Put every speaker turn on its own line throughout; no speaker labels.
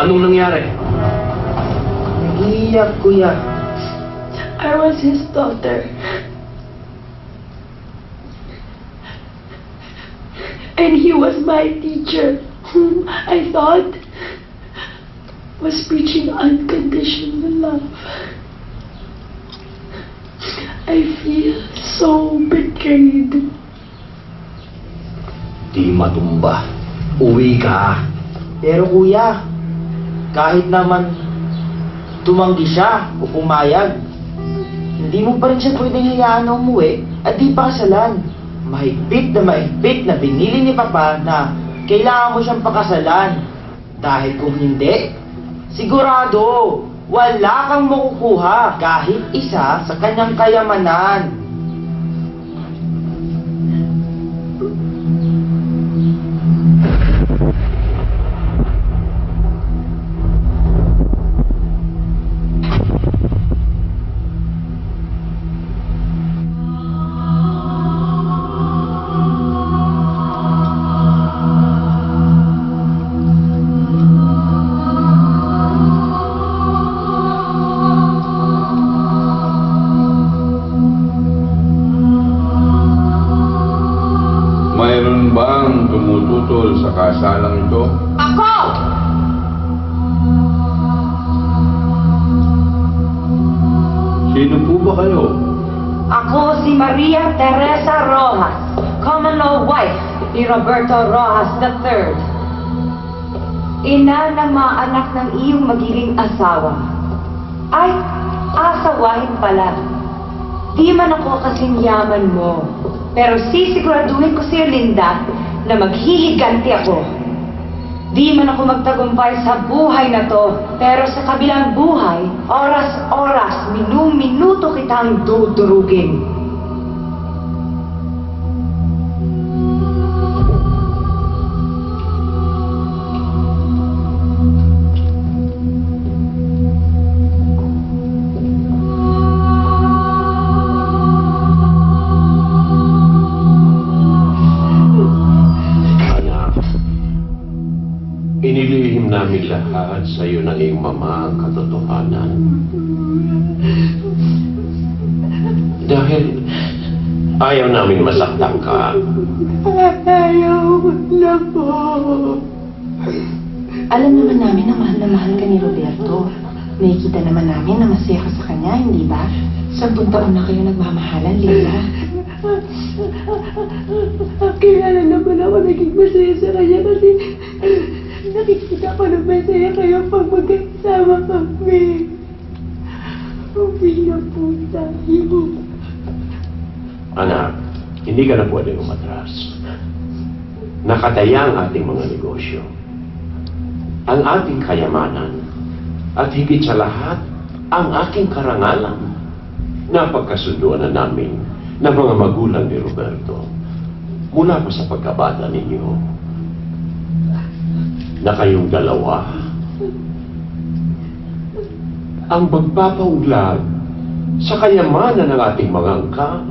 Anong nangyari?
Nag-iiyak, kuya.
I was his daughter. And he was my teacher, whom I thought was preaching unconditional love. I feel so betrayed.
Di matumba. Uwi ka.
Pero kuya, kahit naman tumanggi siya o pumayag, hindi mo pa rin siya pwedeng hayaan na umuwi at di pa kasalan. Mahigpit na binili ni Papa na kailangan mo siyang pakasalan. Dahil kung hindi, sigurado, wala kang makukuha kahit isa sa kanyang kayamanan.
Mayroon bang tumututol sa kasalang ito?
Ako!
Sino po ba kayo?
Ako si Maria Teresa Rojas, common law wife ni Roberto Rojas III. Ina ng mga anak ng iyong magiging asawa. Ay, asawahin pala. Di man ako kasing yaman mo, pero sisiguraduhin ko sa'yo, Linda, na maghihiganti ako. Di man ako magtagumpay sa buhay na to, pero sa kabilang buhay, oras-oras, minu-minuto kitang dudurugin.
Inilihim namin lahat sa iyo ng iyong mama ang katotohanan. Dahil ayaw namin masaktan ka.
Ayaw na po.
Alam naman namin na mahal ka ni Roberto. Nakikita naman namin na masaya ka sa kanya, hindi ba? 10 taon na kayo nagmamahalan, Leila.
Kaya naman ako naging masaya sa kanya kasi nakikita ko na masaya kayo pag magkasama kami. Uwi na po tayo.
Anak, hindi ka na pwedeng umatras. Nakataya ang ating mga negosyo. Ang ating kayamanan. At higit sa lahat, ang aking karangalan. Napagkasunduan na namin ng mga magulang ni Roberto mula pa sa pagkabata ninyo na kayong dalawa ang magpapaunlad sa kayamanan ng ating mga angkan.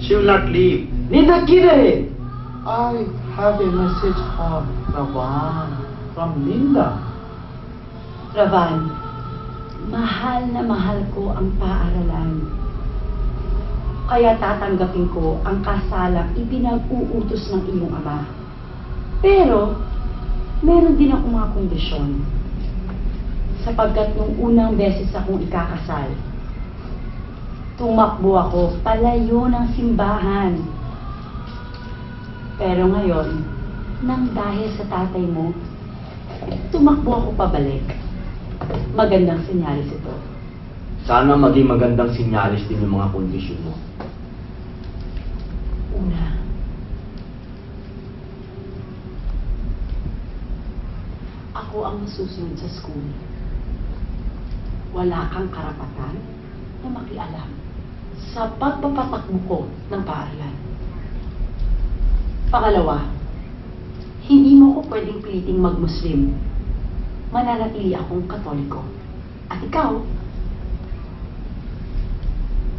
She will not leave.
Neither kid.
I have a message for Ravan from Linda.
Ravan, mahal na mahal ko ang paaralan. Kaya tatanggapin ko ang kasalang ipinag-uutos ng iyong ama. Pero, meron din ako mga kondisyon. Sapagkat nung unang beses akong ikakasal, tumakbo ako palayo ng simbahan. Pero ngayon, nang dahil sa tatay mo, tumakbo ako pabalik. Magandang senyalis ito.
Sana maging magandang sinyalis din yung mga kondisyon mo.
Una, ako ang masusunod sa school. Wala kang karapatan na makialam sa pagpapatakbo ko ng paaralan. Pangalawa, hindi mo ko pwedeng piliting mag-Muslim. Mananatili akong Katoliko. At ikaw,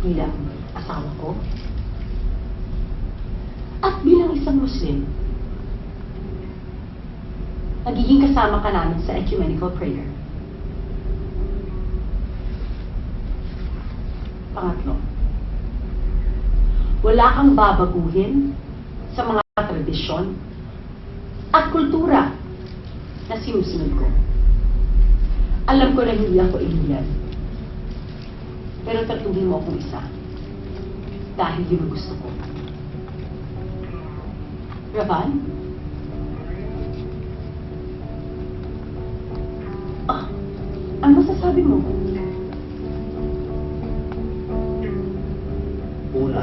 bilang asawa ko, at bilang isang Muslim, magiging kasama ka namin sa ecumenical prayer. Pangatlo, wala kang babaguhin sa mga tradisyon at kultura na sinusunod ko. Alam ko na hindi ako alien. Pero tatuhin mo akong isa. Dahil yun ang gusto ko. Ravan? Ano masasabi mo?
Una,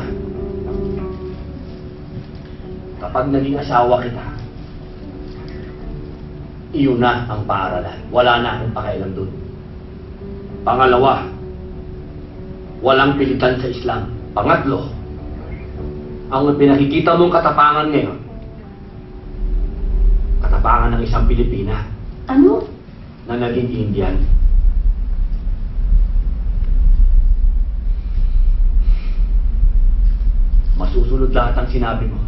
kapag naging asawa kita, iyon na ang paaralan. Wala na akong pakialam dun. Pangalawa, walang pilitan sa Islam. Pangatlo, ang pinakikita mong katapangan ngayon, katapangan ng isang Pilipina
Ano?
na naging Indian. Masusunod lahat ang sinabi mo.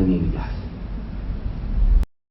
namimigas.